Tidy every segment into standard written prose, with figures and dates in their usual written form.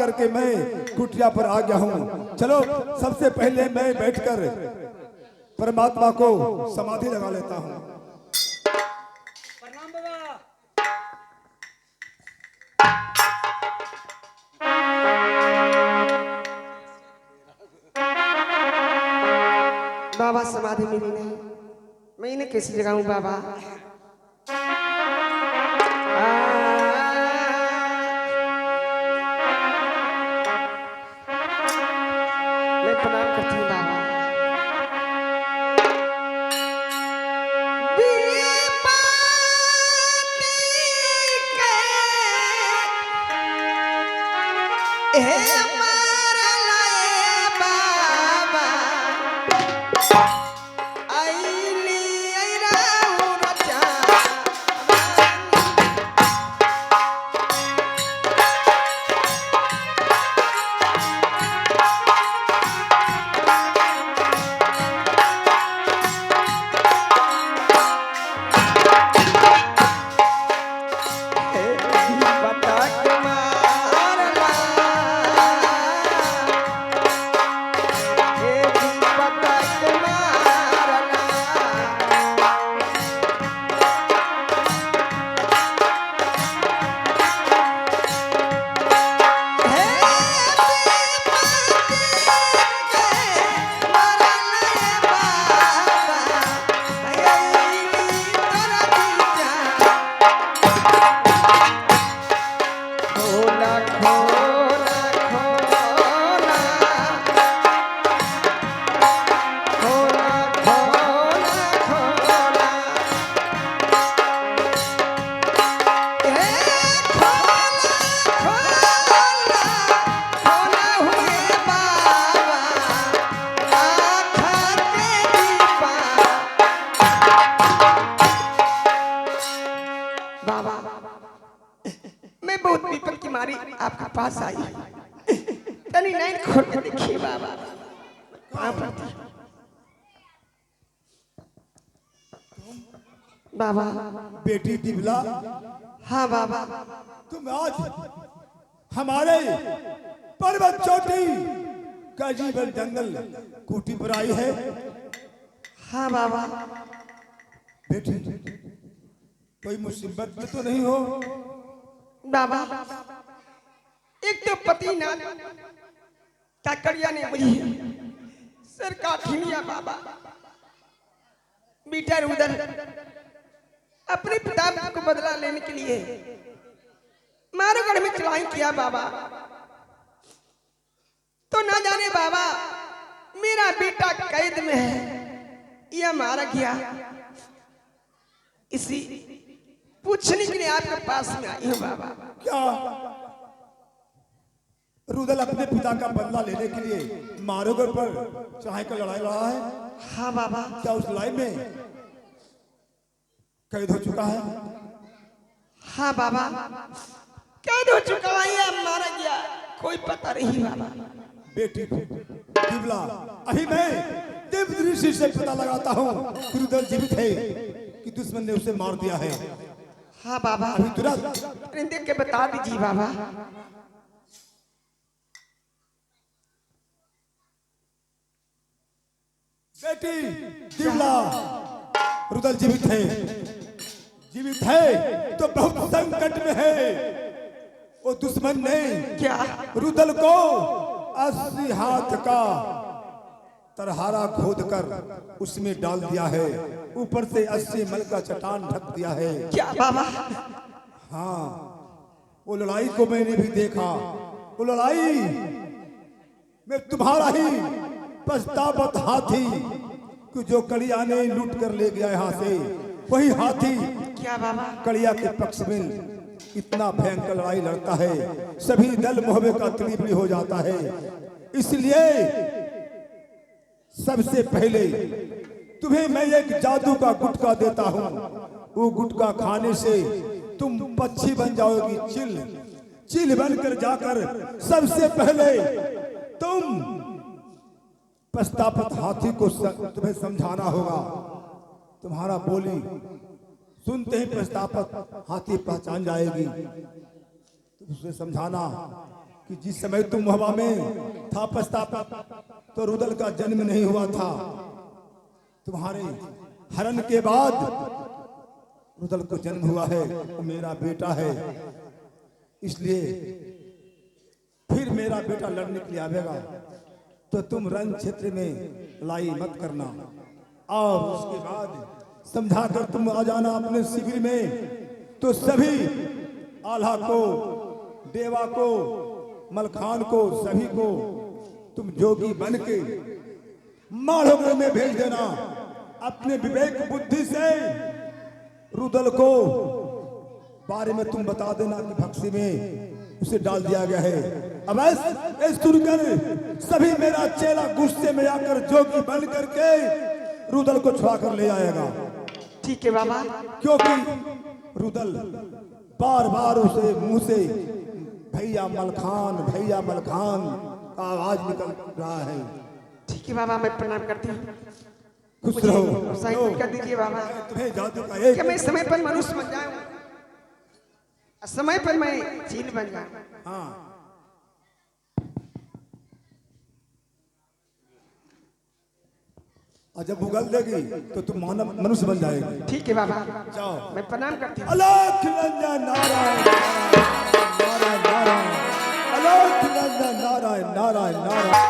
करके मैं कुटिया पर आ गया हूँ। चलो सबसे पहले मैं बैठकर परमात्मा को समाधि लगा लेता हूँ। प्रणाम बाबा। बाबा समाधि मिली नहीं, मैं इन्हें कैसी जगाऊं बाबा। मैं प्रणाम करती हूँ बाबा। आपके पास आई तनी नहीं खोल के देखिए बाबा। बाबा बेटी दिवला। हाँ बाबा, तुम आज हमारे पर्वत चोटी का जीवन जंगल कुटी पर आई है। हाँ बाबा। बेटी कोई मुसीबत में तो नहीं हो? बाबा एक तो पति ना काकड़िया ने मुझे सर काट लिया बाबा। बेटा उधर अपने पिता को बदला लेने के लिए मारोगढ़ में चढ़ाई किया बाबा। तो ना जाने बाबा मेरा बेटा कैद में है या मारा गया, इसी पूछने के लिए आपके पास में आई हूँ बाबा। क्या रुदल अपने पिता का बदला लेने के लिए मारोगढ़ पर चाहे का लड़ाई लड़ा है? हाँ बाबा। क्या उस लड़ाई में कैद हो चुका है? हाँ बाबा, कैद हो चुका है या मारा गया कोई पता नहीं बाबा। बेटी दिवला, अभी मैं दिव्य दृष्टि से पता लगाता हूँ रुदल जीवित है कि दुश्मन ने उसे मार दिया है। हाँ बाबा, अभी तुरंत देख के बता दीजिए बाबा। बेटी दिवला, रुदल जीवित है। जीवित है तो बहुत संकट में है। वो दुश्मन ने क्या रुदल को 80 हाथ का तरहारा खोद कर उसमें डाल दिया है, ऊपर से 80 मल का चट्टान ढक दिया है। क्या बाबा? हाँ, वो लड़ाई को मैंने भी देखा। वो लड़ाई में तुम्हारा ही पछतावत हाथी कि जो कलिया ने लूट कर ले गया यहाँ से, वही हाथी क्या बाबा? कलिया के पक्ष में इतना भयंकर लड़ाई लड़ता है, सभी दल मोहब्बत का तकलीफ हो जाता है। इसलिए सबसे पहले तुम्हें मैं एक जादू का गुटका देता हूं। वो गुटका खाने से तुम पक्षी बन जाओगी, चिल बनकर जाकर सबसे पहले तुम पछतावत हाथी को तुम्हें समझाना होगा। तुम्हारा बोली सुनते ही पछतावत हाथी पहचान जाएगी। तुम उसे समझाना कि जिस समय तुम हवा में था पछतावत, तो रुदल का जन्म नहीं हुआ था। तुम्हारे हरण के बाद रुदल को जन्म हुआ है, वो मेरा बेटा है। इसलिए फिर मेरा बेटा लड़ने के लिए आवेगा तो तुम रण क्षेत्र में लड़ाई मत करना। और उसके बाद समझा कर तुम आ जाना अपने शिविर में, तो सभी आल्हा को, देवा को, मलखान को, सभी को तुम जोगी बन के माढ़ोगढ़ में भेज देना। अपने विवेक बुद्धि से रुदल को बारे में तुम बता देना कि भक्ति में उसे डाल दिया गया है। अब ऐसे सुनकर सभी मेरा चेला गुस्से में आकर जोगी बन करके रुदल को छुड़ा कर ले आएगा। ठीक है बाबा। क्योंकि रुदल बार बार उसे मुंह से भैया मलखान का आवाज निकल रहा है। ठीक है बाबा, मैं प्रणाम करती हूँ। खुश रहो। साइकिल कर दीजिए बाबा। तुम्हें जादू का एक कि मैं समय पर मनुष्य बन जाऊं, समय पर मैं चील बन जाऊं। हाँ, और जब उगल देगी तो तुम मानव मनुष्य बन जाएगी। ठीक है बाबा, जाओ। मैं प्रणाम करती हूँ। अलख निरंजन नारायण नारायण नारायण, अलख निरंजन नारायण नारायण नारायण।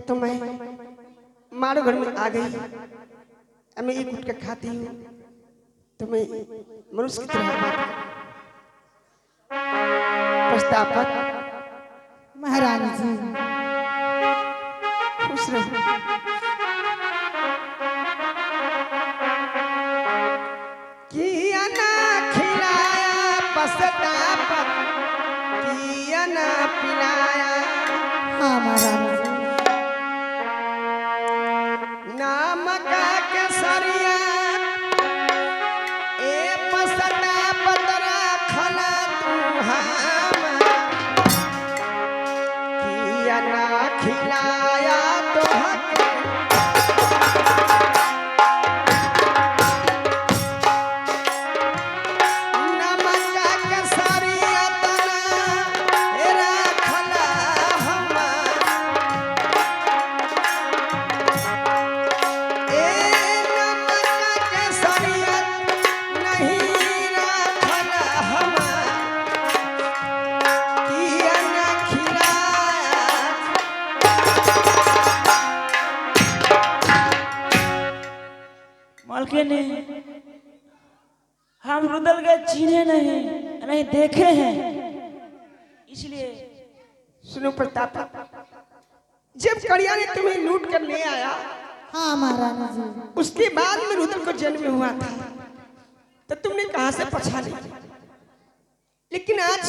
तो मैं मारो घर में आ गई। अब मैं एक गुटखा खाती हूँ तो मैं मनुष्य की तरह पछतावत। महारानी जी, खुश रहो। किया ना खिलाया पछतावत, किया ना पिलाया। हाँ महारानी जी, नामका के सरिया ए पछतावत रखला तू हम, किया ना खिलाया तो हक। नमका के सरिया तना ए रखला हम, मालकिन, हम रुदल के चीने नहीं देखे हैं, इसलिए। सुनो प्रताप, जब कड़िया ने तुम्हें लूट कर ले आया, हाँ महारानी जी, उसके बाद में रुदल को जन्म हुआ था। तो तुमने कहां से पछानी, लेकिन आज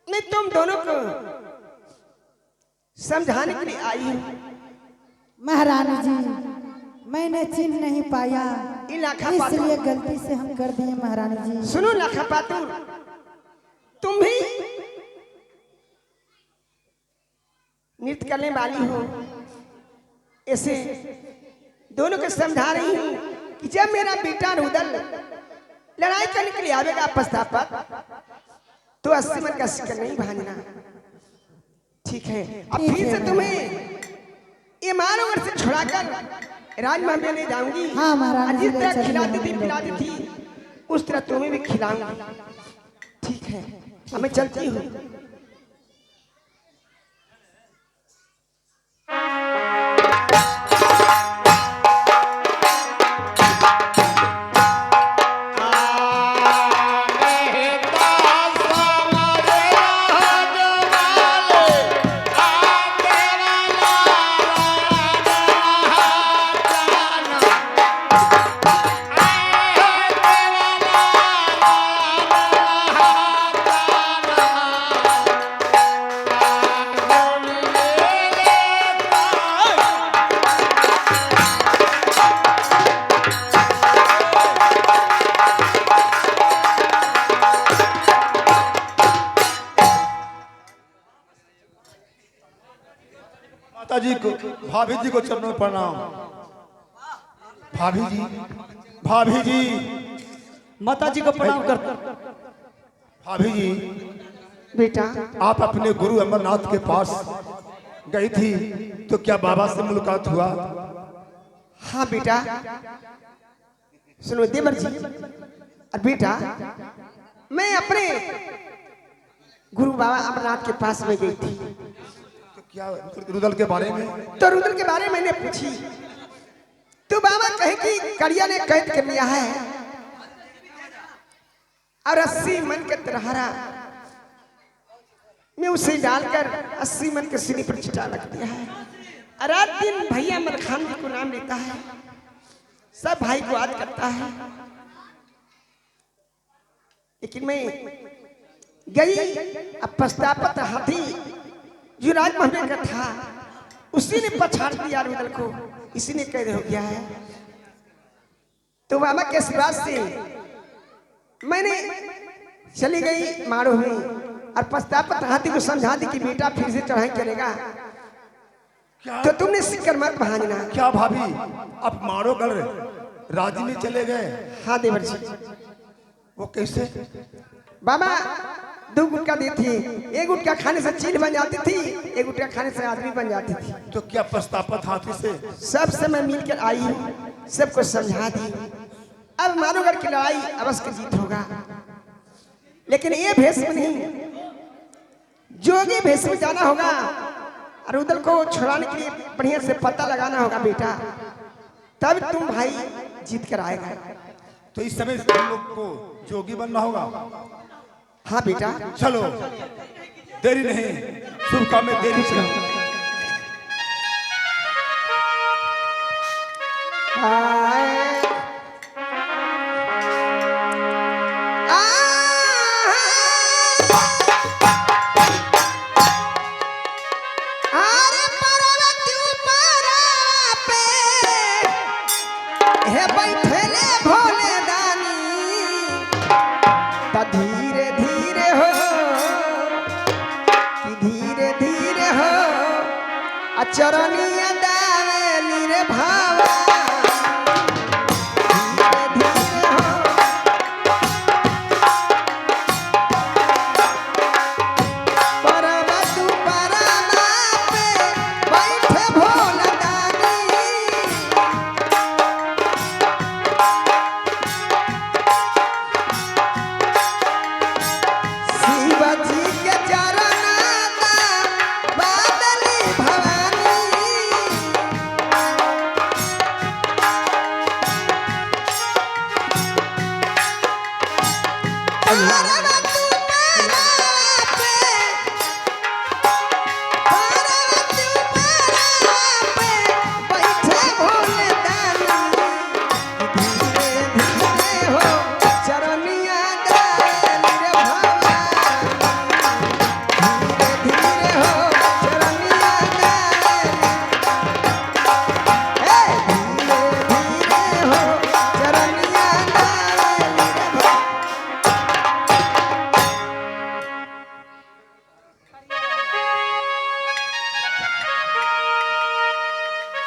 मैं तुम दोनों को समझाने के लिए आई हूं। महारानी जी, मैंने चिन्ह नहीं पाया, ये लाखा इसलिए गलती से हम कर दिए महारानी जी। सुनो लाखा पातुर, तुम भी नृत्य करने वाली हो, ऐसे दोनों को समझा रही हूँ कि जब मेरा बेटा रुदल लड़ाई करने के लिए आवेगा पश्चात तो 80 मन का शिकर नहीं भाजना, ठीक है? अब फिर से तुम्हें ये मानवगढ़ से छुड़ाकर राजमहल में ले जाऊंगी। हाँ महारानी जी, जिस तरह ले खिलाती चलिए थी पिलाती थी उस तरह तुम्हें भी खिलाऊंगी, ठीक है? अब मैं चलती हूँ। माता जी को, भाभी जी को चरणों में प्रणाम। भाभी जी, भाभी जी, माता जी को प्रणाम कर। भाभी जी, बेटा आप अपने गुरु अमरनाथ के पास गई थी तो क्या बाबा से मुलाकात हुआ? हाँ बेटा, सुनो देवर जी, और बेटा मैं अपने गुरु बाबा अमरनाथ के पास में गई थी, तो क्या रुदल के बारे में? तो रुदल के बारे में मैंने पूछी तो बाबा कहे कि कड़िया ने कैद कर लिया है और 80 मन के तरहरा में उसे डालकर 80 मन के सीने पर चिता रख दिया है। और रात दिन भैया मलखान जी को नाम लेता है, सब भाई को याद करता है। लेकिन मैं गई, अब पश्चात हाथी जो राजमहल का था उसी ने पछाड़ दिया रुदल को, इसी ने कैद हो गया है। तो बाबा के आशीर्वाद से मैंने चली गई मारो में और पश्चात हाथी को समझा दी कि बेटा फिर से चढ़ाई करेगा तो तुमने सिक्कर मत बहाना। क्या भाभी, आप मारो कर राजी में चले गए? हाँ देवर जी। वो कैसे? बाबा 2 गुटका दी थी, 1 गुटका खाने से चील बन जाती थी, 1 गुटका खाने से आदमी बन जाती थी। तो क्या पछतापत हाथी से? सबसे मैं मिलकर आई हूँ, सबको समझा दी। अब मानवगढ़ की लड़ाई अवश्य जीत होगा, लेकिन ये भेष में नहीं, जोगी भेष में जाना होगा और उधर को छुड़ाने के लिए बढ़िया से पता लगाना होगा बेटा, तब तुम भाई जीत कर आएगा। तो इस समय हम लोग को जोगी बनना होगा। हाँ बेटा, चलो देरी नहीं, शुभ काम में देरी से। धीरे धीरे हो कि धीरे धीरे हो अचरनिया दावेली रे भावा, धीरे धीरे हो परवा तू परमा पे बैठे भोला दानी। शिवजी के चरण बादली भवानी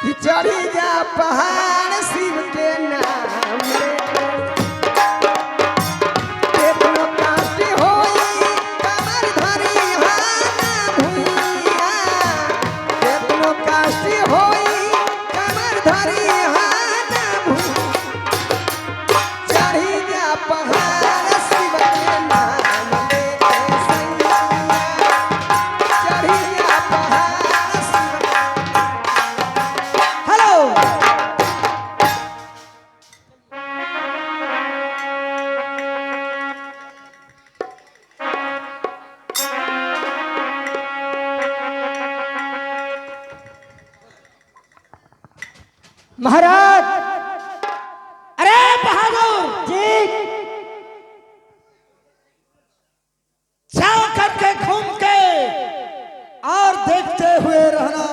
कि चढ़ी जा पहाड़ शिव के नाम लेके। केतनो काष्ट होई कमर धरी हाथ भुइया। केतनो काष्ट होई कमर धरी हाथ भुइया। चढ़ी जा पहाड़ शिव के नाम लेके सैया। चढ़ी जा पहाड़ शिव हेलो महाराज अरे बहादुर जी जाओ करके घूम के और देखते हुए रहना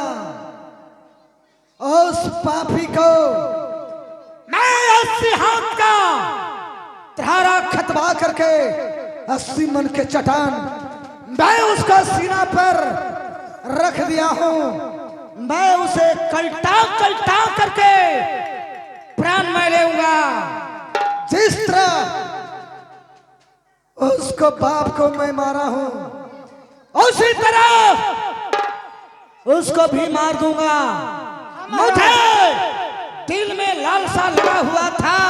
उस पापी को मैं 80 हाथ का धारा खतवा करके 80 मन के चट्टान मैं उसका सीना पर रख दिया हूं। मैं उसे कल्टा करके प्राण मैं लेऊंगा। जिस तरह उसको बाप को मैं मारा हूं उसी तरह उसको भी मार दूंगा। मुझे दिल में लालसा लगा हुआ था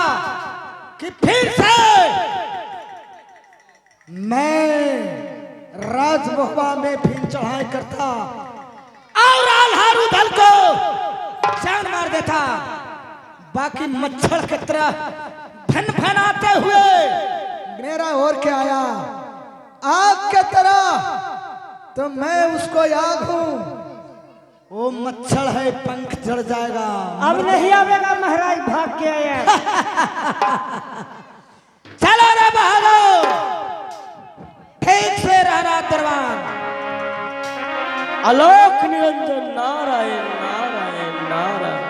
कि फिर से मैं राजमहवा में फिर चढ़ाई करता और आल्हार उधल को जान मार देता। बाकी मच्छर की तरह फनफनाते हुए मेरा और क्या आया आग के तरह, तो मैं उसको याद हूं। वो मच्छर है, पंख चढ़ जाएगा। अब नहीं आवेगा महाराज, भाग के आया। चलो रे बहादुर, ठीक से रहना दरबार। आलोक निरंजन नारायण नारायण नारायण।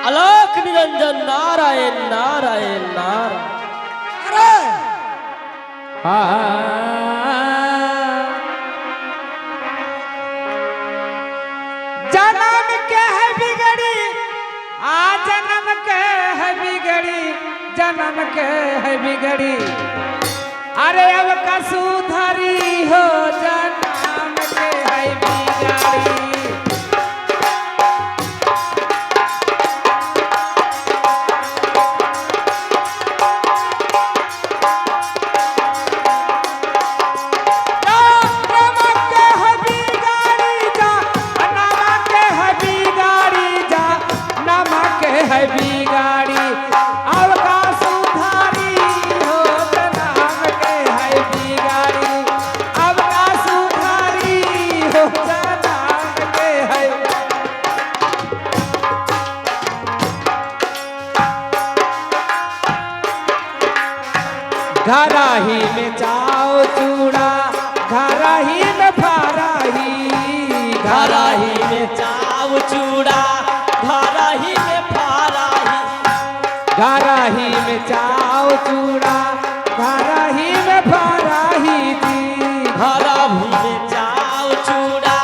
आलोक निरंजन नारायण नारायण नारायण। अरे जन्म के है बिगड़ी, जन्म के है बिगड़ी, जन्म के है बिगड़ी। अरे अब का सुधारी हो, जन्म के है बिगड़ी। घराही में चाव चूड़ा, घराही में फाराही, घराही में चाव चूड़ा, घराही में फाराही, घराही में चाव चूड़ा, घराही में फाराही जी। घराही में चाव चूड़ा,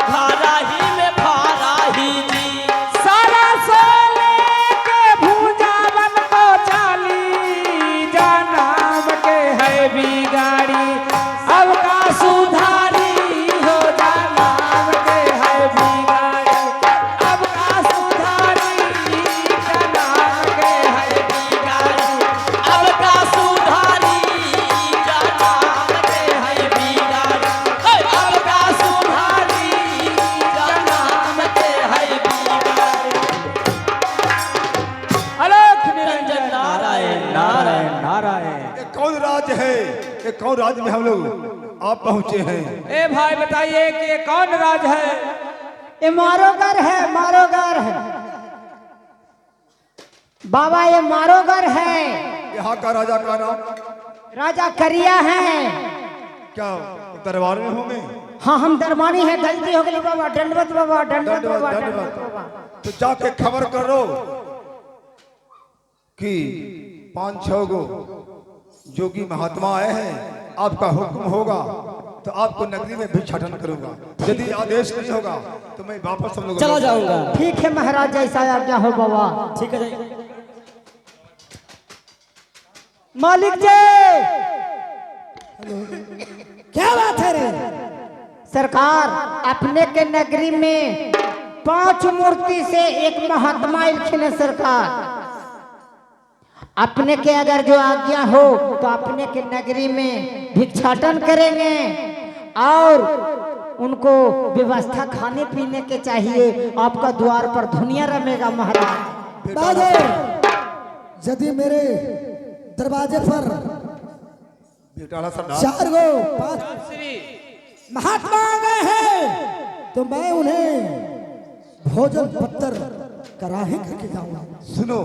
घराही में फाराही जी। सारा सोले के भूंजावन को चाली, जन्म के है बिगाड़ी। अब का सुधारी हो, जन्म के है बिगाड़ी। अब का सुधारी, जन्म के है बिगाड़ी। अब का सुधारी, जन्म के है बिगाड़ी। अब का सुधारी, जन्म के है बिगाड़ी। आलोक निरंजन नारायण नारायण नारायण। ये कौन राज्य है? ये कौन राज्य में हम लोग आप पहुंचे हैं? ए भाई बताइए कि ये कौन राज है? ये मारोगर है, मारोगर है बाबा, ये मारोगर है। यहाँ का राजा का नाम राजा करिया है। क्या दरबार में होंगे? हाँ हम दरबानी है, गलती हो गई बाबा। दंडवत बाबा, दंडवत बाबा, दंडवत दंडवत। बाबा। तो जाके खबर करो कि 5-6 गो जोगी महात्मा आए हैं, आपका हुक्म होगा तो आपको नगरी में भिक्षाटन करूंगा। यदि आदेश नहीं होगा तो मैं वापस हम लोग चला जाऊंगा। ठीक है महाराज, जैसा आज्ञा हो बाबा। ठीक है जाइए। मालिक जी, क्या बात है रे? सरकार अपने के नगरी में 5 मूर्ति से एक महात्मा इलखिन है सरकार। अपने के अगर जो आज्ञा हो तो अपने के नगरी में भिक्षाटन करेंगे और उनको व्यवस्था खाने पीने के चाहिए। आपका द्वार पर दुनिया रमेगा महाराज। बहादुर, यदि मेरे दरवाजे पर बेटाला सरदार 4 गो 5 महात्मा आ गए हैं तो मैं उन्हें भोजन पत्तर कराहे करके जाऊंगा। सुनो,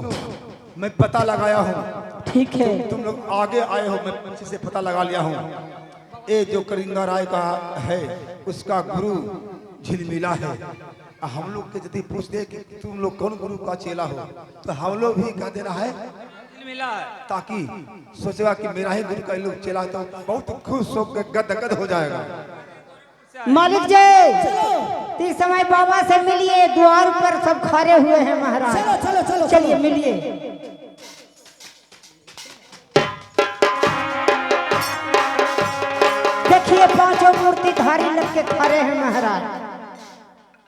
मैं पता लगाया हूँ। ठीक है। तुम लोग आगे आए हो, मैं पीछे से पता लगा लिया हूँ। ये जो कलिंगा राय का है उसका गुरु झिलमिला है। हम लोग के यदि पूछते कि तुम लोग कौन गुरु का चेला हो तो हम लोग भी कह देना है मिला है। ताकि सोचेगा कि मेरा ही गुरु का लोग चेला तो बहुत खुश होकर गदगद हो जाएगा। मालिक जी, इस समय बाबा से मिलिए। द्वार पर सब खड़े हुए हैं महाराज। चलो चलो चलो चलिए मिलिए। देखिए 5 मूर्तिधारी लग के खड़े हैं महाराज।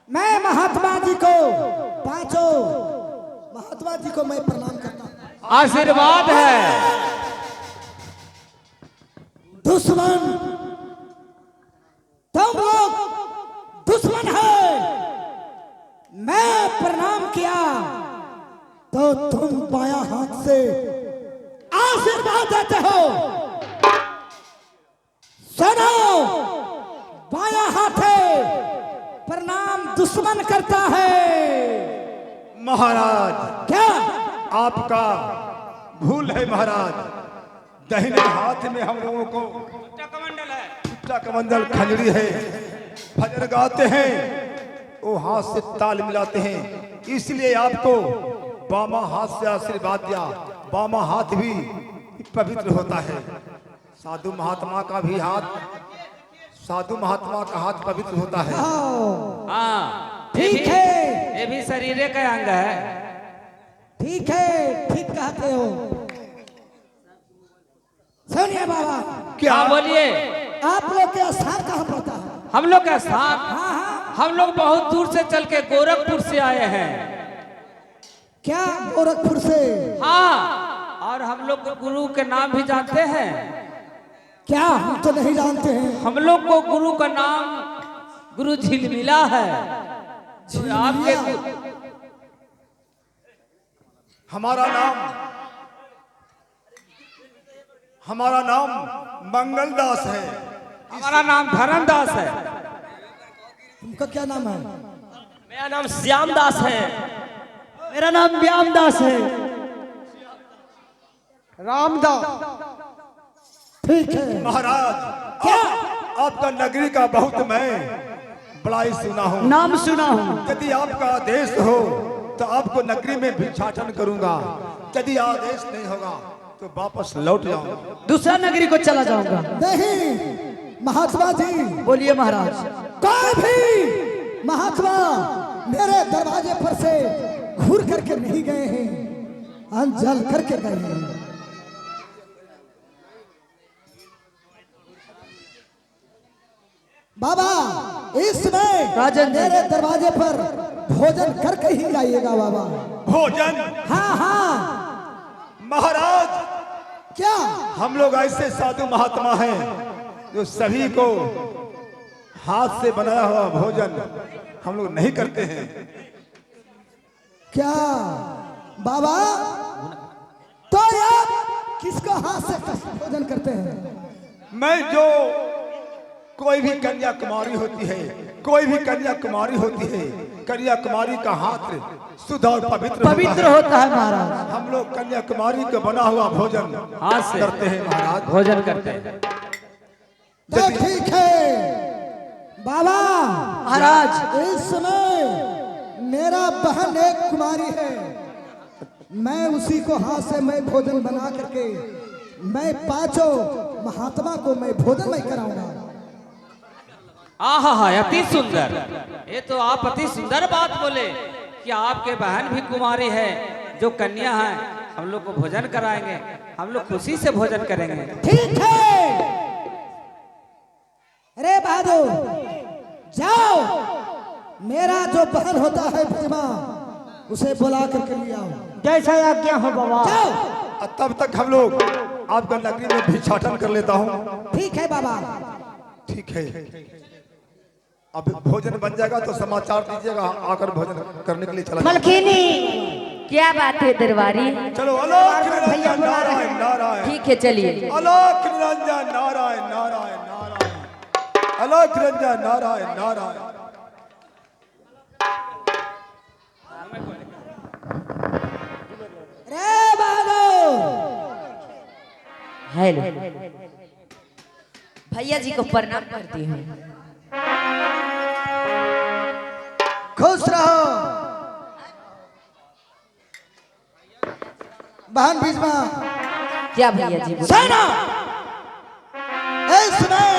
मैं महात्मा जी को 5 महात्मा जी को मैं प्रणाम करता हूँ। आशीर्वाद है। दुश्मन, तुम लोग दुश्मन है। मैं प्रणाम किया तो तुम बायां हाथ से आशीर्वाद देते हो। सुनो, बायां हाथ प्रणाम दुश्मन करता है। महाराज, क्या आपका भूल है महाराज। दाहिने हाथ में हम लोगों को कमंडल है। छुट्टा कमंडल खंजरी है। भजन गाते हैं, वो हाथ से ताल मिलाते हैं। इसलिए आपको बामा हाथ से आशीर्वाद दिया। बामा हाथ भी पवित्र होता है। साधु महात्मा का भी हाथ, साधु महात्मा का हाथ पवित्र होता है। हाँ ठीक है, ये भी शरीर का अंग है। ठीक है, ठीक कहते हो। सुनिए बाबा, क्या बोलिए। आप लोग के स्थान कहाँ पड़ता है? हम लोग का स्थान, हाँ हाँ, हम लोग बहुत दूर से चल के गोरखपुर से आए हैं। क्या गोरखपुर से? हाँ, और हम लोग गुरु के नाम भी जानते हैं। क्या हम तो नहीं जानते हैं। हम लोग को गुरु का नाम गुरु झिलमिला है। तो आपके हमारा नाम मंगलदास है। हमारा नाम धर्मदास है। तुमका क्या नाम है? मेरा नाम श्यामदास है। मेरा नाम व्यामदास है। रामदास। ठीक है महाराज, क्या आपका नगरी का बहुत मैं बड़ाई सुना हूँ। नाम सुना हूँ। यदि आपका आदेश हो तो आपको नगरी में भिक्षाटन करूंगा। यदि आदेश नहीं होगा तो वापस लौट जाऊंगा। दूसरा नगरी को चला जाऊंगा। नहीं महात्मा जी, बोलिए महाराज। कोई भी महात्मा मेरे दरवाजे पर से घूर करके नहीं गए हैं, अंजल करके गए हैं। बाबा, इसमें राजन जी। मेरे दरवाजे पर भोजन करके ही जाइएगा बाबा। भोजन? हाँ हाँ। महाराज, क्या हम लोग ऐसे साधु महात्मा हैं जो सभी को हाथ से बनाया हुआ भोजन हम लोग नहीं करते हैं। क्या बाबा, तो आप किसको हाथ से भोजन करते हैं? मैं जो कोई भी कन्याकुमारी होती है, कोई भी कन्याकुमारी होती है, कन्याकुमारी का हाथ शुद्ध और पवित्र होता है महाराज। हम लोग कन्याकुमारी का बना हुआ भोजन हाथ से करते हैं महाराज। भोजन करते हैं। तो ठीक है बाबा। महाराज, इस समय मेरा बहन एक कुमारी है, मैं उसी को हाथ से मैं भोजन बना करके मैं 5 महात्मा को मैं भोजन नहीं कराऊंगा। आहा हा, अति सुंदर। ये तो आप अति सुंदर बात बोले कि आपके बहन भी कुमारी है, जो कन्या है, हम लोग को भोजन कराएंगे, हम लोग खुशी से भोजन करेंगे। ठीक है। अरे बहादुर, जाओ, मेरा जो बहन होता है भीमा, उसे बुला करके ले आओ। जैसा आज्ञा हो बाबा। जाओ। और तब तक हम लोग आपका नगरी में भिक्षाटन कर लेता हूँ। ठीक है बाबा। ठीक है, अब भोजन बन जाएगा तो समाचार दीजिएगा, आकर भोजन करने के लिए चला जाएगा। मलकिनी, क्या बात है दरबारी? चलो, अलौक निरंजन नारायण नारायण, ठीक है चलिए। अलौक निरंजन नारायण नारायण नारायण, अलौक निरंजन नारायण नारायण। अरे बहादुर, हेलो, भैया जी को प्रणाम करती हूँ। खुश रहो। बहन भीष्मा, क्या भैया जी बोले? सेना इस समय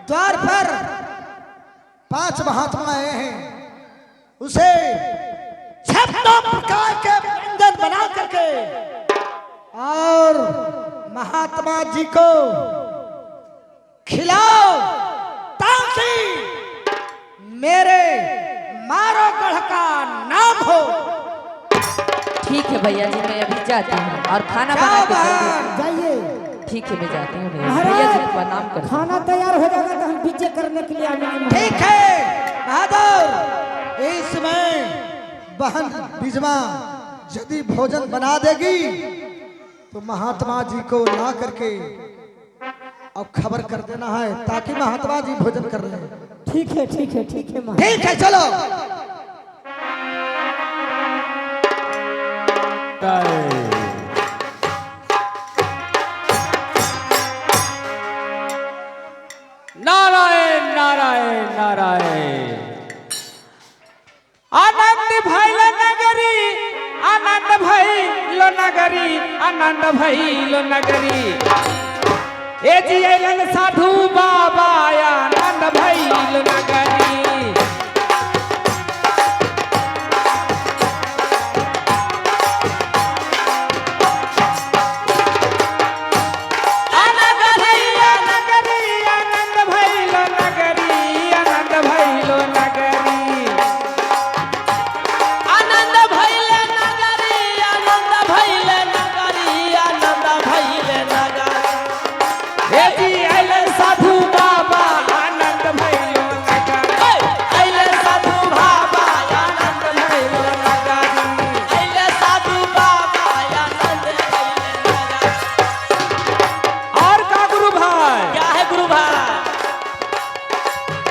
द्वार पर 5 महात्मा आए हैं। उसे 56 प्रकार के व्यंजन बना करके और महात्मा जी को खिलाओ, ताकि मेरे मारो गढ़ का नाम हो। ठीक है भैया जी, मैं अभी जाती हूँ और खाना बना के जल्दी। जाइए। ठीक है, मैं जाती हूँ भैया जी को प्रणाम करती हूँ। खाना तैयार हो जाएगा तो हम पीछे करने के लिए आएंगे। ठीक है बहादुर, इसमें बहन बिजमा यदि भोजन बना देगी तो महात्मा जी को ला करके अब खबर कर देना है, ताकि महात्मा जी भोजन कर लें। ठीक है, ठीक है, ठीक है महाराज। ठीक है, चलो। नारायण नारायण नारायण। आनंद भैल नगरी, आनंद भैल नगरी, आनंद भैल नगरी। ए जी अलन साधु बाबा, आनंद भैल नगरी।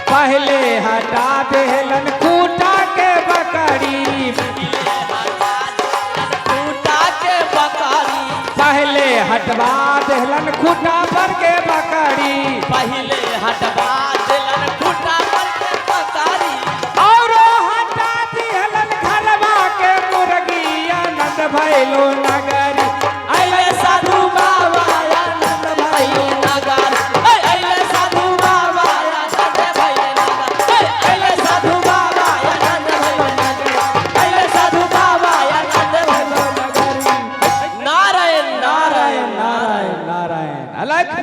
पहले हटा देलन खूटा के बकरी, खूटा के बकरी। पहले हटवा देलन खूटा पर के बकरी, पहले हटवा देलन खूटा पर के बकरी। और हटा देलन घरवा के मुर्गी, आनंद भैलो नगरी। अइले साधु बाबा, आनंद भैलो नगरी। अइले साधु बाबा,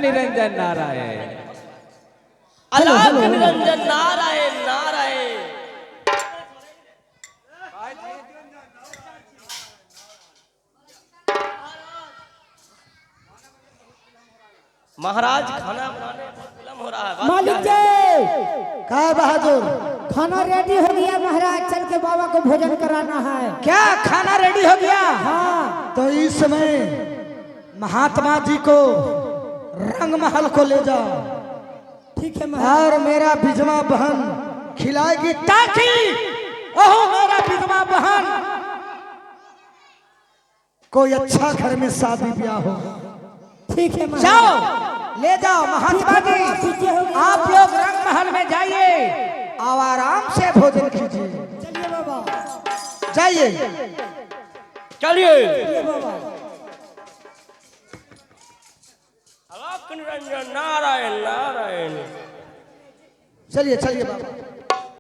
निरंजन नारायण, अलग निरंजन नारायण नारायण। महाराज खाना बनाने में विलम्ब हो रहा है। मालिक जी, का बहादुर, खाना रेडी हो गया महाराज, चल के बाबा को भोजन कराना है। क्या खाना रेडी हो गया? हाँ। तो इस समय महात्मा जी को रंग महल को ले जाओ। ठीक है महाराज। और मेरा बिजमा बहन खिलाएगी, ताकि ओह मेरा बिजमा बहन कोई अच्छा घर में शादी ब्याह हो। ठीक है महाराज। जाओ, ले जाओ महात्मा जी, आप लोग रंग महल में जाइए और आराम से भोजन कीजिए। चलिए बाबा, जाइए, चलिए। चलिए बाबा। अलग निरंजन नारायण नारायण। चलिए चलिए बाबा।